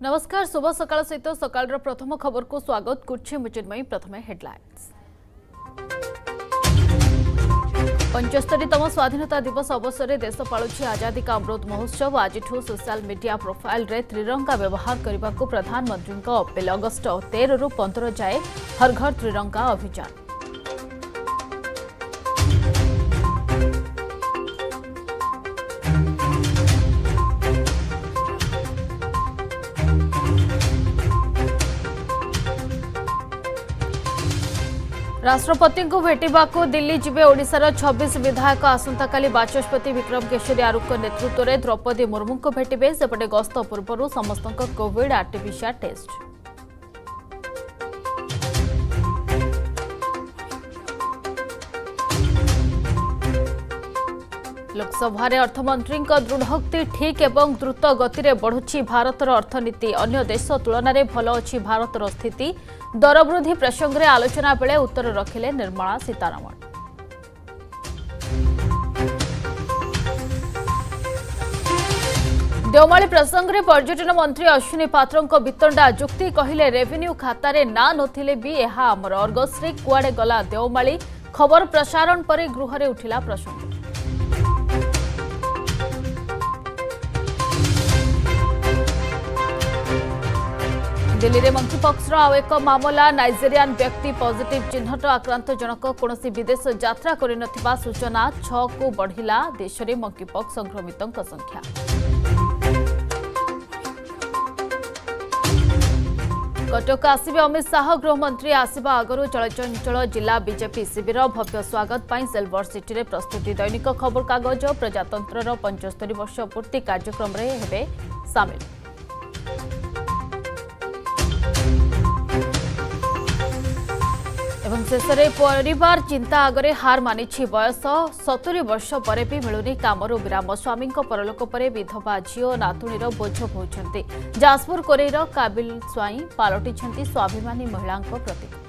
नमस्कार शुभ सकाळ सहित सकाळ प्रथम खबर को स्वागत करछि मुचिन्मयी। प्रथमे हेडलाइंस। 75तम स्वाधीनता दिवस अवसर में देश पालुछि आजादी का अमृत महोत्सव। आज सोशल मीडिया प्रोफाइल रे त्रिरंगा व्यवहार करने को प्रधानमंत्री अपील। अगस्ट 13 रु 15 जाए हर घर त्रिरंगा अभियान। राष्ट्रपति को भेटा दिल्ली जिबे ओडिशार 26 विधायक। आसंताकाली बाचस्पति विक्रम केशरी आरुख नेतृत्व में द्रौपदी मुर्मू को भेटे। सेपटे गस्त पूर्व समस्त कोविड आरटीपीसीआर टेस्ट। लोकसभा अर्थमंत्री दृढ़ोक्ति ठीक एवं द्रुत गति में बढ़ुछि भारतर अर्थनीति। अन्य देश तुलन में भल अच्छी भारतर स्थिति। दर वृद्धि प्रसंग में आलोचना बेले उत्तर रखिले निर्मला सीतारमण। देवमाली प्रसंग में पर्यटन मंत्री अश्विनी पात्र वितंडा जुक्ति कहिले रेवेन्यू खाता रे ना नथिले भी एहा आमर। अर्गस रे कुआडे गला देवमाली खबर प्रसारण पर गृह रे उठिला प्रसंग। दिल्ली में मंकीपॉक्स आउ एक मामला। नाइजेरियान व्यक्ति पॉजिटिव चिन्हट। आक्रांत जनक कौनसी विदेश यात्रा करनथिबा सूचना। 6 को बढ़िला देश में मंकीपॉक्स संक्रमितों संख्या। कटक आसिबे अमित शाह। गृहमंत्री आसिबा आगरू चलचंचल जिला बीजेपी शिविर भव्य स्वागत पाई सिल्वर सिटी रे प्रस्तुति। दैनिक खबर कागज प्रजातंत्र 75 वर्ष पूर्ति कार्यक्रम रे हेबे सामिल। एवं शेष में परिवार चिंता आगे हार मानिछि बयस। 70 वर्ष पर भी मिलुनी कामर विराम। स्वामी परलोक पर विधवा झील नातुणीर बोझ बोझंती। जाजपुर कोरेईर काबिल स्वाई पालटिछंती स्वाभिमानी महिला प्रतीक।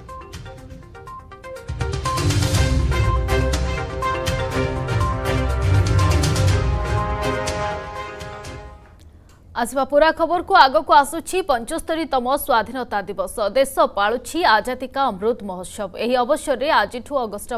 आसवा पूरा खबर को आग को आसुछि 75तम स्वाधीनता दिवस। देश पालुछि आजादी का अमृत महोत्सव। एही अवसर में आज अगस्ट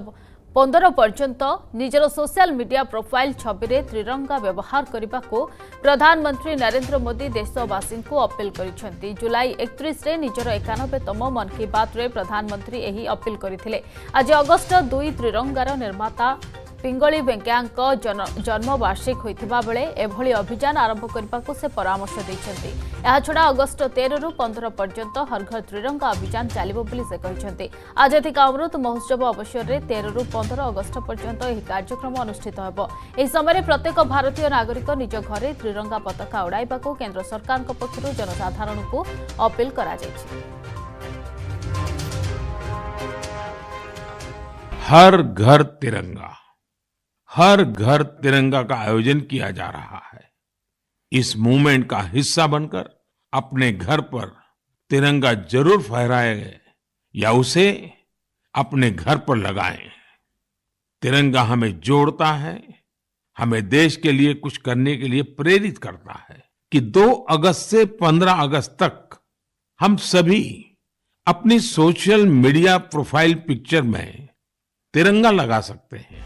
15 पर्यंत निजर सोशल मीडिया प्रोफाइल छवि रे त्रिरंगा व्यवहार करने को प्रधानमंत्री नरेंद्र मोदी देशवासी को अपील करिसेंती। जुलाई 31 रे निजर 91तम मन की बात रे प्रधानमंत्री एही अपील करथिले। आज अगस्ट 2 त्रिरंगार निर्माता पिंगली वेंकैया जन्मवार्षिक होइथिबा बेले एभली अभियान आरंभ करने को से परामर्श दैछंती। एहा छडा अगस्ट 13 रु 15 पर्यंत हर घर त्रिरंगा अभियान चलिबो बोली से कहिसेंती। आजादी का अमृत महोत्सव अवसर में 13 रु 15 अगस्ट पर्यंत यह कार्यक्रम अनुष्ठित होब। एही समय प्रत्येक भारतीय नागरिक निज घरे त्रिरंगा पताका उड़ाइबा को केंद्र सरकार पक्षरु जनसाधारण को अपील करा जायछि। हर घर तिरंगा, हर घर तिरंगा का आयोजन किया जा रहा है। इस मूवमेंट का हिस्सा बनकर अपने घर पर तिरंगा जरूर फहराएं या उसे अपने घर पर लगाएं। तिरंगा हमें जोड़ता है, हमें देश के लिए कुछ करने के लिए प्रेरित करता है कि 2 अगस्त से 15 अगस्त तक हम सभी अपनी सोशल मीडिया प्रोफाइल पिक्चर में तिरंगा लगा सकते हैं।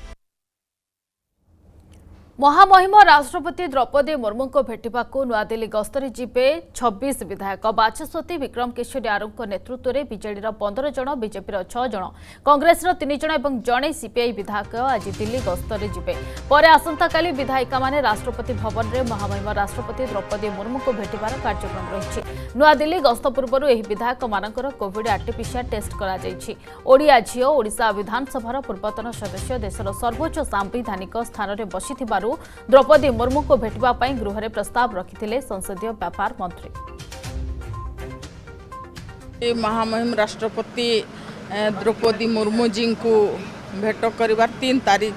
महामहिम राष्ट्रपति द्रौपदी मुर्मू को भेटा नुआदिल्ली गस्तरे जिबे 26 विधायक। बाचस्पति विक्रम केशरी आरुख नेतृत्व में बीजेडी 15 जन, बीजेपी 6 जन, कांग्रेस 3 जन और जड़े सीपीआई विधायक आज दिल्ली गस्तरे जिबे। पर आसंताकाली विधायिका माने राष्ट्रपति भवन में महामहिम राष्ट्रपति द्रौपदी मुर्मू को भेटार कार्यक्रम रही। नुआदिल्ली गस्त पूर्व यह विधायक मानकर कोविड आरटीपीसीआर टेस्ट करा जायछि। ओडिया झील ओडिशा विधानसभार पूर्वतन सदस्य देशर सर्वोच्च सांविधानिक स्थान में बसिथिबारु द्रौपदी मुर्मू को भेटवा पाई गृह रे प्रस्ताव रखिथिले संसदीय व्यापार मंत्री। महामहिम राष्ट्रपति द्रौपदी मुर्मू जी को भेट करिवार 3 तारीख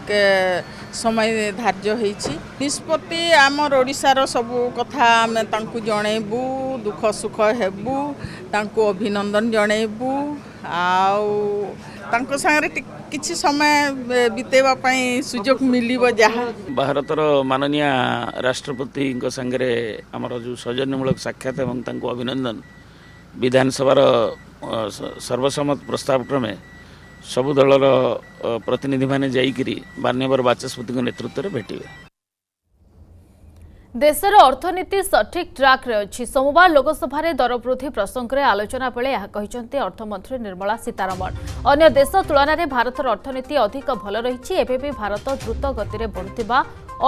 समय धार्य होईछि। निष्पत्ति आमर ओडिशार सबु कथा आमे तांकु जणेबू, दुख सुख हेबू, तांकु अभिनंदन जणेबू, आउ तांको संगे किछि समय बितेबा पई सुजोग मिलिबो जहा भारतर माननीय राष्ट्रपति संगे आमर जो सौजन्यमूलक साक्षात एवं तांको अभिनंदन विधानसभा सर्वसम्मत प्रस्ताव क्रमे सबु दलर प्रतिनिधि माने जाइकरी माननीय बाचस्पति नेतृत्व में भेटिबे। देशर अर्थनीति सठिक ट्राक रे अछि। सोमवार लोकसभा रे दर वृद्धि प्रसंग में आलोचना बेले यह कहिसंती अर्थमंत्री निर्मला सीतारमण। अन्य देश तुलन में भारतर अर्थनीति अधिक भल रही। एबे भी भारत द्रुत गति रे बढ़ुतिबा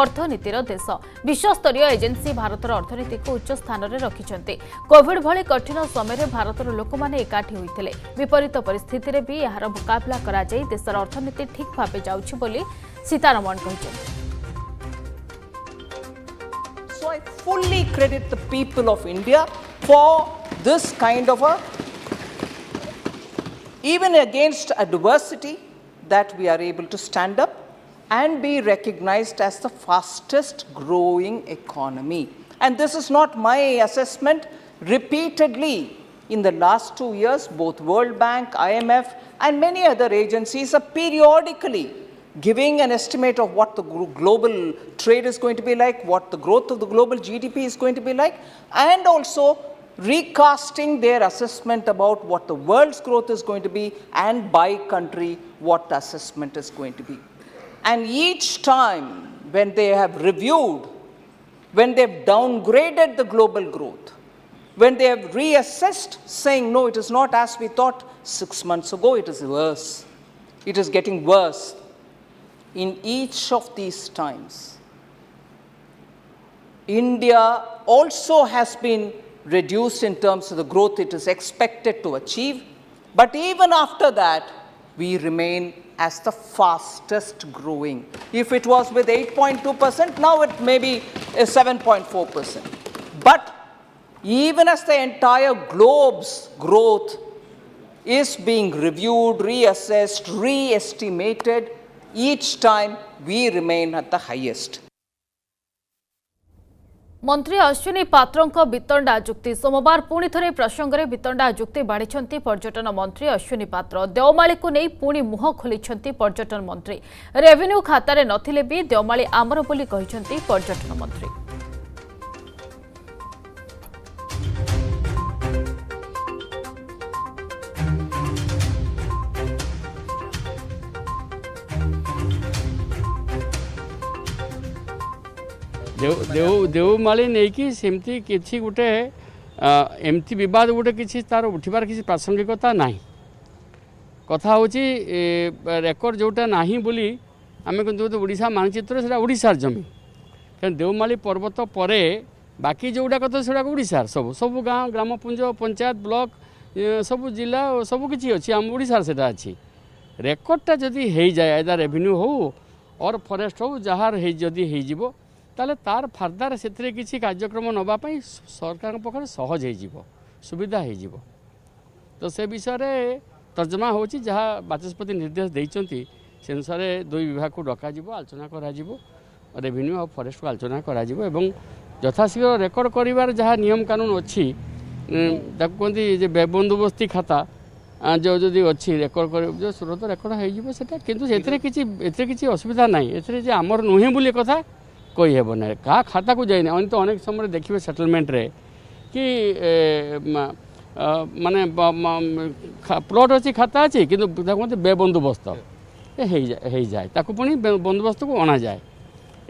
अर्थनीतिर देश। विश्वस्तरीय एजेंसी भारतर अर्थनीति को उच्च स्थान में रखिछंती। कोविड भली कठिन समय भारतर लोक माने एकाठी होइथिले। विपरीत परिस्थिति रे भी यार मुकाबला करा जाई देशर अर्थनीति ठीक भाबे जाउछि बोली Sitharaman कहिसंती। So I fully credit the people of India for this kind of even against adversity, that we are able to stand up and be recognized as the fastest growing economy. And this is not my assessment. Repeatedly in the last 2 years, both World Bank, IMF and many other agencies are periodically giving an estimate of what the global trade is going to be like, what the growth of the global GDP is going to be like, and also recasting their assessment about what the world's growth is going to be, and by country what the assessment is going to be. And each time when they have reviewed, when they've downgraded the global growth, when they have reassessed saying no, it is not as we thought 6 months ago, it is worse, it is getting worse. In each of these times, India also has been reduced in terms of the growth it is expected to achieve. But even after that, we remain as the fastest growing. If it was with 8.2%, now it may be 7.4%. But even as the entire globe's growth is being reviewed, reassessed, re-estimated, each time we remain at the highest. मंत्री अश्विनी पात्रों वितंडा जुक्ति सोमवार पुणी थे प्रसंग में वितंडा जुक्ति बाढ़ी पर्यटन मंत्री अश्विनी पात्र। देवमाली को नहीं पुणी मुह खोली पर्यटन मंत्री। रेवेन्यू खातार नथिले भी देवमाली आमर बोली कहिसेंती पर्यटन मंत्री। देवमाली नहीं कि सेमती किसी गोटे एमती विवाद गोटे किसी तार उठिबार किसी प्रासंगिकता नहीं। कथा होची रेकर्ड जोटा नहीं बोली आम कहते ओडिशा मानचित्र से ओडिशार जमी क्या देवमाली पर्वत परे बाकी जोटा कथा से ओडिशार सब सब गाँव ग्रामपुंज पंचायत ब्लॉक सब जिला सब किसी अच्छी आम ओडिशार से अच्छी रेकर्डटा जदि हो जाए एदा रेवेन्यू हो और फॉरेस्ट हो जार जदि हो ताले तार फार्दर से किसी कार्यक्रम नापी सरकार पाखे सहज हो सुविधा हो तो से विषय में तर्जमा हो जहाँ बाचस्पति निर्देश देते से अनुसार दुई विभाग को डक आलोचना कर रेवेन्यू और फॉरेस्ट को आलोचना कर यथाशीघ्र रेकर्ड कर जहाँ नियम कानून अच्छी कहते बेबंदोबस्ती खाता जो जदि अच्छी रेकर्ड कर जो सुरत रेकर्ड होटा कि किसी असुविधा ना ये आमर नुहे बोली कथा कही हेब ना क्या खाता को जाए तो अनेक समय देखिए सेटलमेंट रे कि माने प्लॉट अच्छी खाता अच्छी कि कहते बेबंदोबस्त हो जाए ताकू पुणी बंदोबस्त को अणा जाए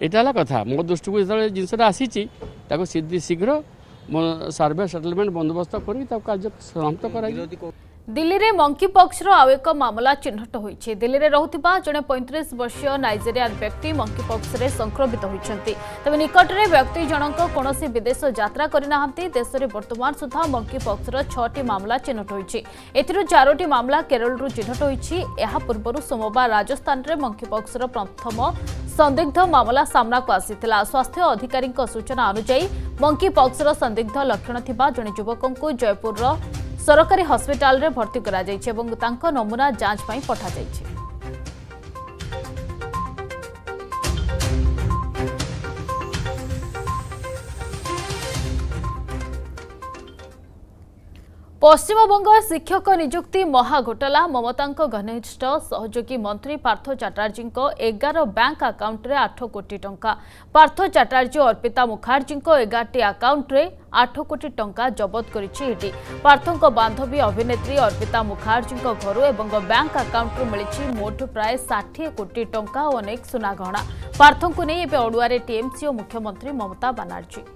यहाँ कथा मो दृष्टि को जो जिनसा आसी शीघ्र सर्वे सेटलमेंट बंदोबस्त कर कार्य समाप्त कर। दिल्ली में मंकी पॉक्स आउ एक मामला चिन्हट होइछि। दिल्ली में रहुथिबा जने 35 वर्षीय नाइजेरियान व्यक्ति मंकी पॉक्स रे संक्रमित होइछन्ति। तबे निकट में व्यक्ति जनक कोनोसी विदेश यात्रा करिनाहंती। देश में वर्तमान सुधा मंकी पॉक्स रो 6टी मामला चिन्हट होइछि। एथिरो 4टी मामला केरल रु चिन्हट होइछि। एहा पूर्वरु सोमवार राजस्थान रे मंकी पॉक्स रो प्रथम संदिग्ध मामला सामना को आसीथिला। स्वास्थ्य अधिकारी सूचना अनुसार मंकी पॉक्स रो संदिग्ध लक्षण थिबा जने युवक को जयपुर रो सरकारी हस्पिटाल रे भर्ती करा जायछि एवं तांको नमूना जांच पई पठा जायछि। पश्चिमबंग शिक्षक नियुक्ति महाघोटाला ममता घनिष्ठ सहयोगी मंत्री पार्थ चैटर्जी 11 बैंक अकाउंट रे 8 कोटी टंका पार्थ चैटर्जी अर्पिता मुखर्जी 11 अकाउंट रे 8 कोटी टंका जबत करिछि ईडी पार्थଙ୍କ बांधवी अभिनेत्री अर्पिता मुखर्जी घर एवं बैंक अकाउंट रू मिलिछि मोट प्राय 60 कोटी टंका और अनेक सुना गहना पार्थଙ୍କୁ नै एबे ओडुआरे टीएमसी और मुख्यमंत्री ममता बनर्जी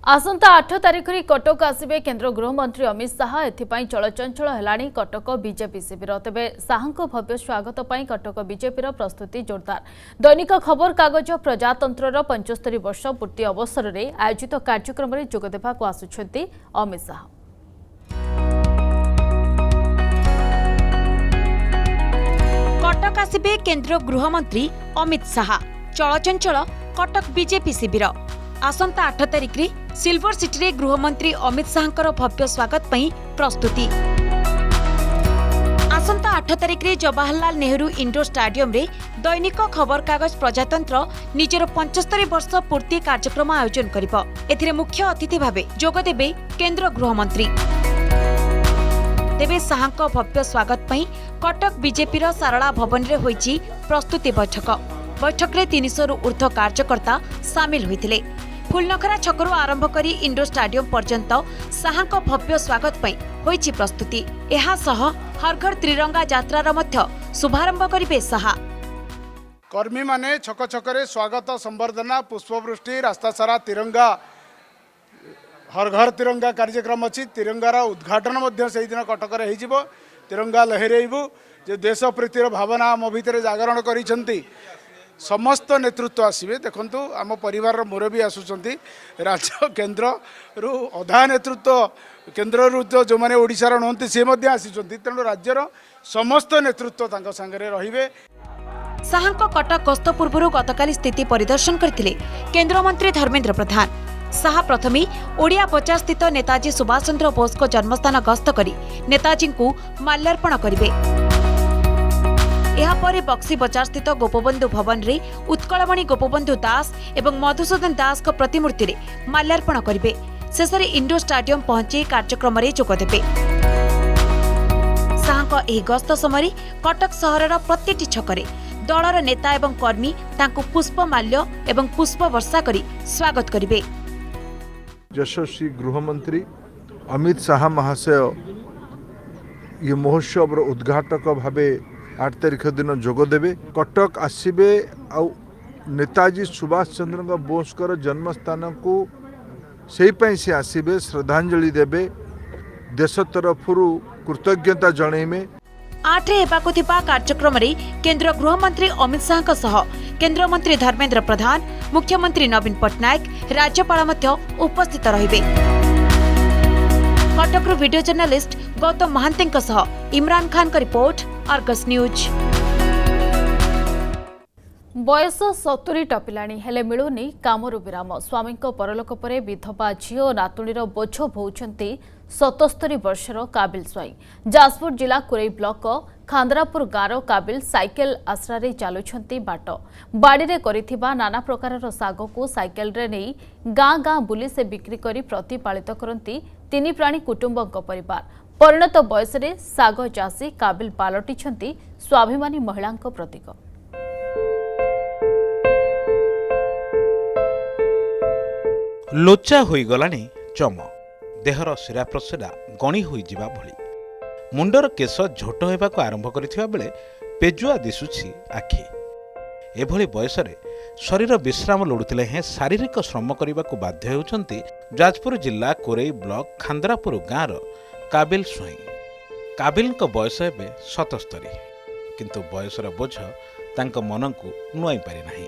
आसंता 8 तारिख रे कटक आसिबे केंद्र गृहमंत्री अमित शाह एथिपाई चलचंचल हेलाणी कटक बीजेपी शिविर तेबे शाहଙ୍କ भव्य स्वागत पाई कटक बीजेपी प्रस्तुति जोरदार दैनिक खबर कागज प्रजातंत्र 75 वर्ष पूर्ति अवसर में आयोजित कार्यक्रम में जोगदेवा आसुछंती अमित शाह। कटक आसिबे केंद्र गृहमंत्री अमित शाह चलचंचल कटक बीजेपी शिविर आसंता 8 तारिख रे सिल्वर सिटी रे गृहमंत्री अमित शाहଙ୍କର भव्य स्वागत पई प्रस्तुति आसंता 8 तारिख रे जवाहरलाल नेहरू इंडोर स्टेडियम रे दैनिक खबर कागज प्रजातंत्र निजर 75 वर्ष पूर्ति कार्यक्रम आयोजन करिबो एथिरे मुख्य अतिथि भाबे जोग देबे केंद्र गृहमंत्री तेबे शाहଙ୍କ भव्य स्वागत पई कटक बीजेपी रो सारला भवन रे होईची प्रस्तुति बैठक रे 300 रु ऊर्ध्व कार्यकर्ता शामिल होइथिले फुलनखरा छकरू आरंभ करी इंडोर स्टेडियम पर्यंत शाहଙ୍କ भव्य स्वागत पई होईची प्रस्तुति एहा सह हर घर त्रिरंगा यात्रार मध्य शुभारंभ करिबे शाह कर्मी माने छक छकरे स्वागत संबर्धना पुष्पवृष्टि रास्ता सारा तिरंगा हर घर तिरंगा कार्यक्रम अच्छी तिरंगार उद्घाटन मध्य से दिन कटक रे होइजिबो तिरंगा लहरेइबु जे देश प्रीतिर भावना आम भितर जागरण करिसंती समस्त नेतृत्व आसबे देखु आम परिवार मुरबी आसुंच राज्य केन्द्र रु अधा नेतृत्व केन्द्र रु जो मैंने ओडिशार नहंती से आसी तेणु राज्यर समस्त नेतृत्व तांको संगे रहिबे। शाहଙ୍କ कटक गस्त पूर्व गतकाली स्थिति परिदर्शन करथिले केंद्र मंत्री धर्मेंद्र प्रधान शाह प्रथमे ओडिया बजार स्थित नेताजी सुभाष चंद्र बोस को जन्मस्थान गस्त करी नेताजी को माल्यार्पण करिवे यापर बक्सी बजार स्थित गोपबंधु भवन रे उत्कलमणि गोपबंधु दास एवं मधुसूदन दास को प्रतिमूर्ति रे माल्यार्पण करिवे शेषरे इंडोर स्टेडियम पहुंची कार्यक्रम रे जोगदेबे शाहଙ୍କ ଏହି गस्त समय कटक सहरर प्रतिटी छकरे दलर नेता एवं कर्मी तांको पुष्पमाल्य एवं पुष्प वर्षा करी स्वागत करिवे। यशस्वी गृहमंत्री अमित शाह महाशय ये महोत्सव उद्घाटक भावे 8 तारिख दिन जोगदेवे कटक आसबे आ नेताजी सुभाष चंद्र बोसकर जन्मस्थान को से आसबे श्रद्धांजलि देवे देश तरफ कृतज्ञता जणैमे 8 हेबाकु थिबा कार्यक्रम रे केंद्र गृहमंत्री अमित शाह सह केंद्र मंत्री धर्मेंद्र प्रधान मुख्यमंत्री नवीन पटनायक राज्यपाल मध्य उपस्थित रहिबे। कटक वीडियो जर्नलिस्ट गौतम महांती सह इमरान खान का रिपोर्ट आर्गस न्यूज। बयस 70 टपिलाणी हेले मिलुनी कामरू विराम स्वामी परलोक परे विधवा झील और नातुणीर बोझ बोउछंती 77 वर्षर काबिल स्वाई जाजपुर जिला कुरई ब्लॉक खांद्रापुर गाँव काबिल साइकेल आश्रा चलुछंती बाट बाड़ी रे करिथिबा नाना प्रकार साग को साइकेल रे नहीं गाँ गाँ बुली से बिक्री करी प्रतिपालित करती 3 प्राणी कुटुंबक परिवार परिणत बयस रे साग चाषी काबिल पालटिछंती स्वाभिमानी महिलांक प्रतीक। लोचा होई गलानी चम देहर शिरा प्रशिरा गणी होई जिबा भली मुंडर केश झोट होबाक आरंभ करिथिबा बेले पेजुआ दिसुछि आखि एभली बयसरे शरीर विश्राम लोड़ुथिले हे शारीरिक श्रम करबाक बाध्य हेउछंती जाजपुर जिला कोरेई ब्लॉक खांद्रापुर गाँर काबिल स्वाई काबिलଙ୍କ बयस एबे 77 किंतु बयसर बोझ तांक मनकु नुआई पारि नाही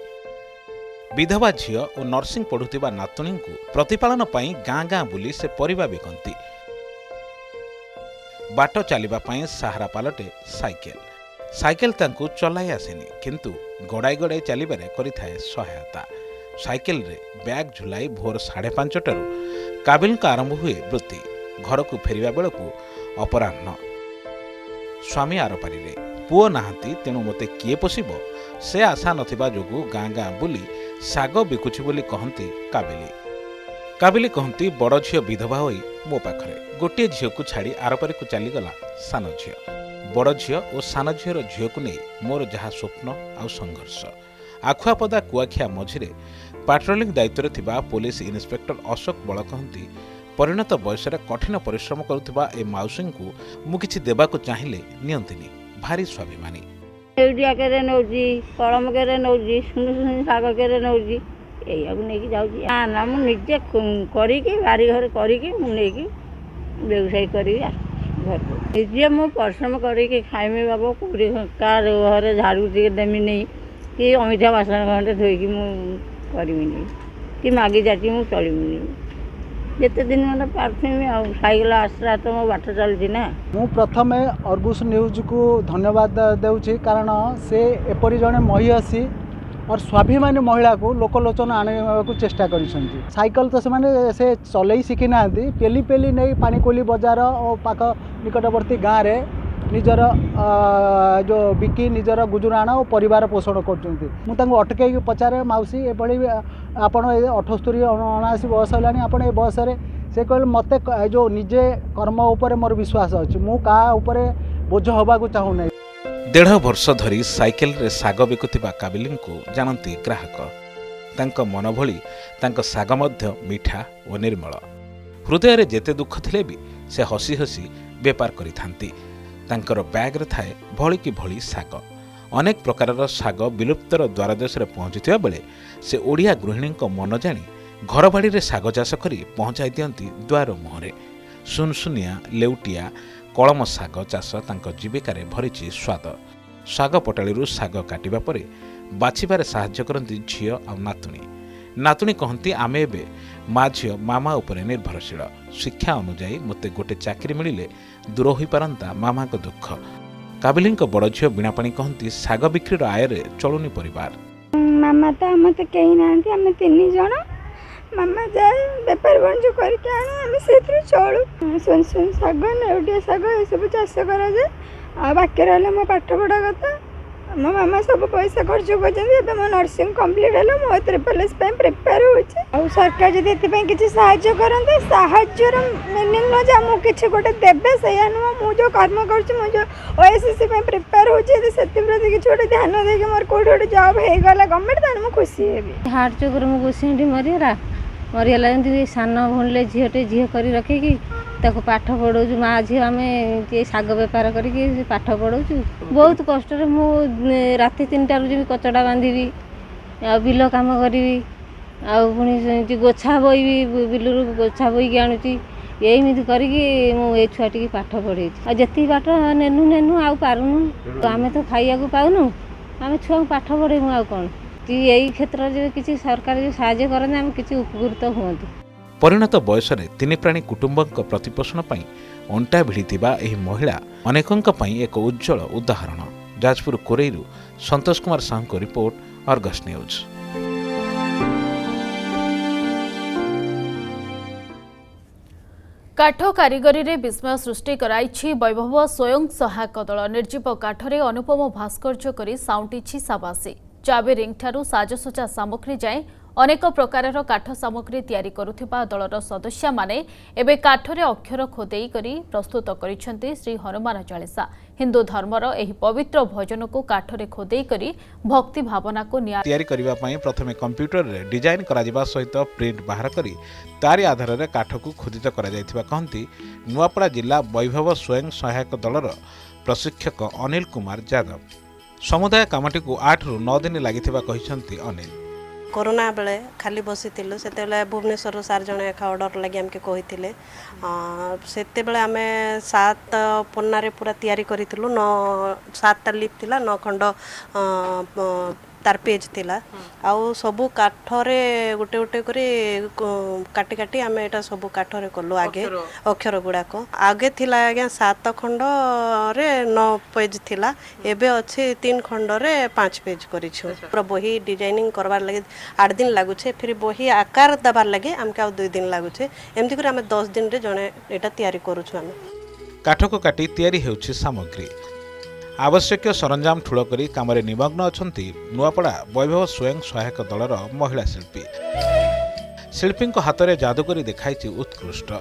विधवा झील और नर्सिंग पढ़ुवा नातुणी को प्रतिपालन पाई गाँ गाँ बुली से परिबा बिकती बाट चलने सहारा पालटे साइकेल तांकु चलाई आसेनी किंतु गड़ाई गड़ाई चलबारे करिथाए सहायता साइकेल रे बैग झुलाई भोर 5:30 काबिल आरंभ हुए वृत्ति घर को फेरिबा बेलू अपराह्न स्वामी आरपारी पुओ नाहांती तेणु मते किए पोषिब से आशा नथिबा जोगु गाँ गाँ बुली साग बिकुछि बोली कहती काबिली। काबिली कहती बड़ झील विधवा होई मो पाखरे गोटे झील को छाड़ी आरपारी को चलीगला सान झील। बड़ झील और सान झीर झील को नहीं मोर जहाँ स्वप्न आउ संघर्ष। आखुआपदा कुआखिया मझिरे पाट्रोलिंग दायित्व थिबा पुलिस इन्स्पेक्टर अशोक बल कहती परिणत बयस कठिन परिश्रम करुवा ए माउसी को मु किछि देबाकु चाहिए नियंतिनी भारी स्वाभिमानी। एडिया के नौजी कलम के नौजी सुन सुन शाग के नौजी यही नहीं जाऊँगी ना मु निजे करी बारी घर करी व्यवसाय करी घर को निजे मु परिश्रम करी खाइमी बाबा कौड़ी घर झाड़ू टे देमी नहीं कि अमिठा बासन खंडे धोईकी मुझे नहीं कि मागी जाती मुझे चलमी नहीं जिते दिन मैं पार्थमी आ सैकेल आसला तो मो बाट चलती ना। मु प्रथमे अर्गुस न्यूज को धन्यवाद देउछि कारण से एपरी जड़े महिषी और स्वाभिमानी महिला को लोकलोचन आने को चेष्टा करिसेंती। साइकिल तो से चलई शिखी ना पेली पेली नहीं पानीकोली बजार और पाख निकटवर्ती गाँव में निजर जो बिकी निजर गुजराण और परिवार पोषण कर अटकई पचारे माउसी एभली आपण 78 79 बयस है आपण ए बयस से कहले मत जो निजे कर्म उपर मोर विश्वास अच्छी मु का उपरे बोझ हवा को चाहू ना। 1.5 वर्ष धरी साइकेल रे साग बिकुथिबा काबिली को जानती ग्राहक तांको मन भली तांको साग मध्य मीठा और निर्मल। हृदय रे जेते दुख थिले भी से हसी हसी बेपार करिथांती। तांकर बैग रे थाए भली की भली साग अनेक प्रकारर साग विलुप्तर द्वारदेश रे पहुंचुथिबा बेले से ओडिया गृहिणी मन जानी घर बाड़ी रे साग चाष करी पहुंचाई दियंती द्वार मुहरे। सुनसुनिया लेउटिया कलम साग चाष तांको जीविकार भरिछि स्वाद। साग पटाळीरू साग काटिबा परे बाछिबारे साहाय्य करती झियो आ नातुणी। नातुणी कहती आमे एबे माँ झियो मामा उपरे निर्भरशील। शिक्षा अनुजाई मते गोटे चाकरी मिलिले दूर होई पारंता मामा को दुख। काबिली बड़ झियो बीणापाणी कहती साग बिक्रीर आय चलुनी परिवार। मामा तो आम तो कहीं ना आम 3 जन मामा जाए बेपार बाणिज्य करके आने आम से चलू। सुन सुन साग नेउटिया साग ये सब चाष कराए बाकी रहा मो पाठ पढ़ा कथा मो मामा सब पैसा खर्च कर मो नर्सिंग कम्प्लीट है मो ट्रिपल प्रिपेयर हो सरकार जब ये किसी साहाय्य करते साहाଯ୍यर मीनिंग न जा मुझे गोटे देवे से नुह मुझे कर्म कर ओएसएससी प्रिपेयर होती प्रति किसी गोटे ध्यान देके मोर कौट गोटे जॉब हो गला गवर्नमेंट ताने मुझे खुशी हेबी। हार्ट चोकर मो गोसी मरीगला मरीगला जमी सान भूणिले झीटे झी कर रखिकी ताको पाठ पढ़ाऊँ माँ झी आम साग बेपार करके पाठ पढ़ाऊँ बहुत कष्ट मु राति 3टारू जी कचड़ा बांधि आ बिल कम करी पुणी गोछा बोईबी बिलू गोछा बोईकी आणुची एमती करके मुझे छुआटी पाठ पढ़े जी पाठ नेनु नेनु आउ पारुनु आम तो खाइया पाऊनु आम छुआ पाठ पढ़ेमु आ कौन कि यही क्षेत्र में किसी सरकार जो साहाय्य करते आम किसी उपकृत हूँ। परिणत बयस रे 3 प्राणी कुटुंबक प्रतिपोषण पई अंटा भिड़िथिबा एही महिला अनेकंक पई एक उज्जवल उदाहरण। जाजपुर कोरेईरू संतोष कुमार साहू को रिपोर्ट अर्गस न्यूज। काठ कारिगरी रे विस्मय सृष्टि कराइछि वैभव स्वयं सहायक दल। निर्जीव काठरे अनुपम भास्कर्य करी साउंटिछि साबासी। चाबी रिंग ठारू साजसज्जा सामग्री जाए अनेक प्रकारर काठ सामग्री तैयारी करुथिबा दलर सदस्य माने एबे काठरे अक्षर खोदेई करी प्रस्तुत करिसेंती श्री हनुमान चालीसा। हिंदू धर्मर एही पवित्र भजन को काठरे खोदेई करी भक्ति भावना को तैयारी करिबा पई प्रथमे कंप्यूटर रे डिजाइन करा जिबा सहित प्रिंट बाहर करी तारी आधार रे काठ को खोदित करा जायथिबा कहंती नुआपड़ा जिला वैभव स्वयं सहायक दलर प्रशिक्षक अनिल कुमार यादव। समुदाय कामटी को 8 रु 9 दिन लागिथिबा कहिसंती अनिल। कोरोना बेले खाली बसी से भुवनेश्वर सार जन एका ऑर्डर लगे आमके कही से आम 7 पन्ना पूरा तैयारी करूँ 7टा लिप थिला 9 खंड तार पेज थिला आउ सबू काठरे गोटे गोटे करी काटी काटी आम एटा सबू काठरे कलु आगे अक्षर गुड़ाक आगे थिला आज्ञा 7 खंड रे 9 पेज थिला एबे अच्छे 3 खंड रे 5 पेज करिछु। पूरा बही डिजाइनिंग करबार लगे 8 दिन लागुछे फिर बही आकार दबार लगे आमके 2 दिन लागुछे एमती कर आम 10 दिन रे जने एटा तैयारी करूछु। आम काठ को काटी तैयारी हेउछि सामग्री आवश्यक सरंजाम ठूल करी कामरे निमग्न अछंती नुआपड़ा वैभव स्वयं सहायक दलर महिला शिल्पी। शिल्पी हाथ में जादूकरी देखाई उत्कृष्ट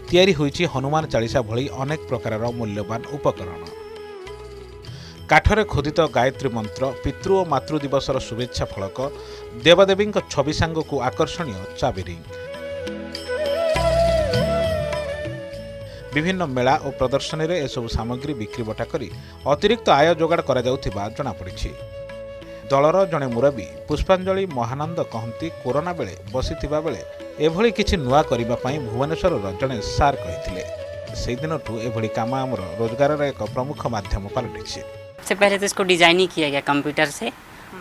तैयारी होईची हनुमान चालीसा भली अनेक प्रकार मूल्यवान उपकरण। काठरे खोदित गायत्री मंत्र, पितृ और मातृ दिवसर शुभेच्छा फलक, देवदेवी छवि सांग को आकर्षणीय चाबिरिंग। विभिन्न मेला और प्रदर्शनी रे एसबू सामग्री बिक्री बटा करी अतिरिक्त आय जोगाड़ करा जाउथिबा जणा पड़िछि। दलर जड़े मुरबी पुष्पांजलि महानंद कहती कोरोना बेले बसीथिबा बेले एभली किछि नुआ करिबा पई भुवनेश्वर जड़े सार कहिथिले। सेहि दिनठू एभली काम आमर रोजगार एक प्रमुख माध्यम पलटिछि। सबसे पहले तो इसको डिजाइन ही किया गया कंप्यूटर से,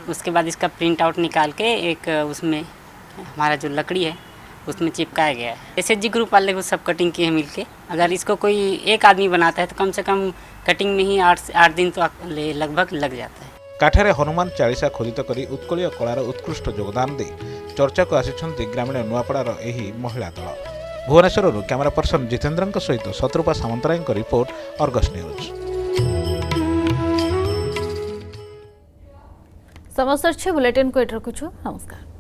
उसके बाद इसका प्रिंट आउट निकाल के एक उसमें हमारा जो लकड़ी है उसमें चिपकाया गया है। SHG ग्रुप वाले को सब कटिंग किए हैं मिलके। अगर इसको कोई एक आदमी बनाता है तो कम से कम कटिंग में ही 8 दिन तो लगभग लग जाता है। काठरे हनुमान चालीसा खोदित करी उत्कलीय कलार उत्कृष्ट योगदान दे चर्चा को आसिछन्ति ग्रामीण नुआपड़ार एही महिला दल। भुवनेश्वर कैमरा पर्सन जितेन्द्र सहित Shatarupa Samantaray report, Argus news. समस्त बुलेटिन को एट रखुछु। नमस्कार।